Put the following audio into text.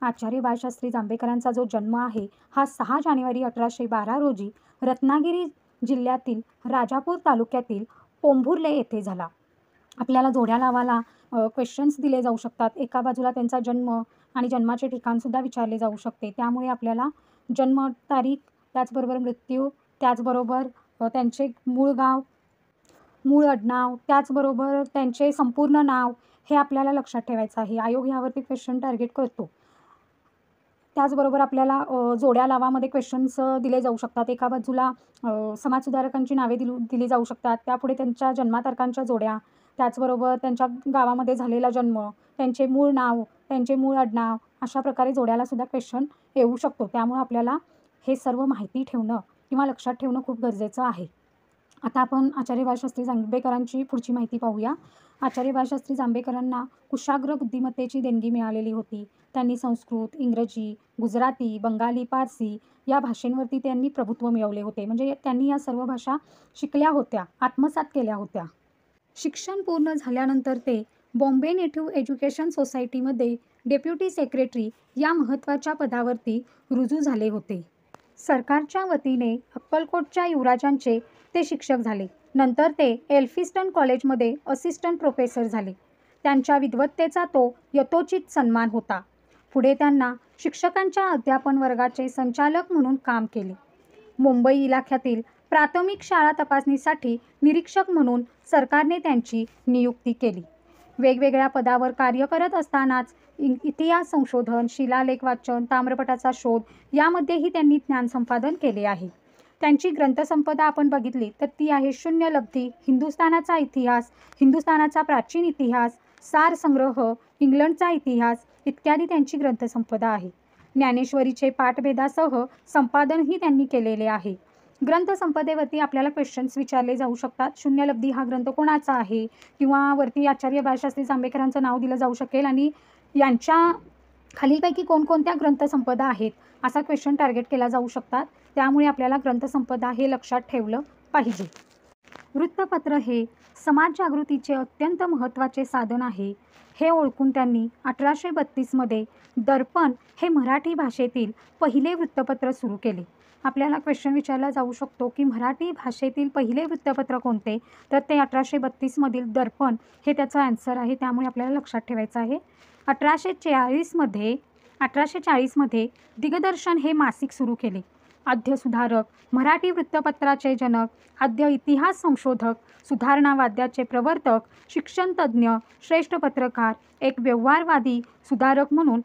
आचार्य बाळशास्त्री जांभेकरांचा जो जन्म आहे हा 6 जानेवारी 1812 रोजी रत्नागिरी जिल्ह्यातील राजापूर तालुक्यातील पोंभुर्ले येथे झाला. आपल्याला जोड्या लावाला क्वेश्चन्स दिले जाऊ शकतात. एका बाजूला त्यांचा जन्म आणि जन्माचे ठिकाणसुद्धा विचारले जाऊ शकते. त्यामुळे आपल्याला जन्म तारीख, त्याचबरोबर मृत्यू, त्याचबरोबर त्यांचे मूळ गाव, मूळ आडनाव, त्याचबरोबर त्यांचे संपूर्ण नाव हे आपल्याला लक्षात ठेवायचं आहे. आयोग यावरती क्वेश्चन टार्गेट करतो. त्याचबरोबर आपल्याला जोड्या लावामध्ये क्वेश्चन्स दिले जाऊ शकतात. एका बाजूला समाजसुधारकांची नावे दिली जाऊ शकतात. त्यापुढे त्यांच्या जन्मतारखांच्या जोड्या, त्याचबरोबर त्यांच्या गावामध्ये झालेला जन्म, त्यांचे मूळ नाव, त्यांचे मूळ आडनाव, अशा प्रकारे जोड्यालासुद्धा क्वेश्चन येऊ शकतो. त्यामुळे आपल्याला हे सर्व माहिती ठेवणं किंवा लक्षात ठेवणं खूप गरजेचं आहे. आता आपण आचार्य बाळशास्त्री जांभेकरांची पुढची माहिती पाहूया. आचार्य बाळशास्त्री जांभेकरांना कुशाग्र बुद्धिमत्तेची देणगी मिळालेली होती. त्यांनी संस्कृत, इंग्रजी, गुजराती, बंगाली, पारसी या भाषेंवरती त्यांनी प्रभुत्व मिळवले होते. म्हणजे त्यांनी या सर्व भाषा शिकल्या होत्या, आत्मसात केल्या होत्या. शिक्षण पूर्ण झाल्यानंतर ते बॉम्बे नेटिव्ह एज्युकेशन सोसायटीमध्ये डेप्युटी सेक्रेटरी या महत्त्वाच्या पदावरती रुजू झाले होते. सरकारच्या वतीने अक्कलकोटच्या युवराजांचे ते शिक्षक झाले. नंतर ते एल्फिस्टन कॉलेजमध्ये असिस्टंट प्रोफेसर झाले. त्यांच्या विद्वत्तेचा तो यथोचित सन्मान होता. पुढे त्यांना शिक्षकांच्या अध्यापन वर्गाचे संचालक म्हणून काम केले. मुंबई इलाख्यातील प्राथमिक शाळा तपासणीसाठी निरीक्षक म्हणून सरकारने त्यांची नियुक्ती केली. वेगवेगळ्या पदावर कार्य करत असतानाच इतिहास संशोधन, शिलालेख वाचन, ताम्रपटाचा शोध यामध्येही त्यांनी ज्ञान संपादन केले आहे. त्यांची ग्रंथसंपदा आपण बघितली तर ती आहे शून्यलब्धी, हिंदुस्थानाचा इतिहास, हिंदुस्थानाचा प्राचीन इतिहास, सार संग्रह, इंग्लंडचा इतिहास इत्यादी त्यांची ग्रंथसंपदा आहे. ज्ञानेश्वरीचे पाठभेदासह संपादनही त्यांनी केलेले आहे. ग्रंथसंपदेवरती आपल्याला क्वेश्चन्स विचारले जाऊ शकतात. शून्यलब्धी हा ग्रंथ कोणाचा आहे किंवा वरती आचार्य बाळशास्त्री जांभेकरांचं नाव दिलं जाऊ शकेल आणि यांच्या खालीलपैकी कोणकोणत्या ग्रंथसंपदा आहेत असा क्वेश्चन टार्गेट केला जाऊ शकतात. त्यामुळे आपल्याला ग्रंथसंपदा हे लक्षात ठेवलं पाहिजे. वृत्तपत्र हे समाज जागृतीचे अत्यंत महत्त्वाचे साधन आहे हे ओळखून त्यांनी 1832 मध्ये दर्पण हे मराठी भाषेतील पहिले वृत्तपत्र सुरू केले. आपल्याला क्वेश्चन विचारला जाऊ शकतो की मराठी भाषेतील पहिले वृत्तपत्र कोणते, तर ते 1832 मधील दर्पण हे त्याचं आन्सर आहे. त्यामुळे आपल्याला लक्षात ठेवायचं आहे. 1840 मध्ये दिग्दर्शन हे मासिक सुरू केले. आद्य सुधारक, मराठी वृत्तपत्राचे जनक, आद्य इतिहास संशोधक, सुधारणावाद्याचे प्रवर्तक, शिक्षणतज्ज्ञ, श्रेष्ठ पत्रकार, एक व्यवहारवादी सुधारक म्हणून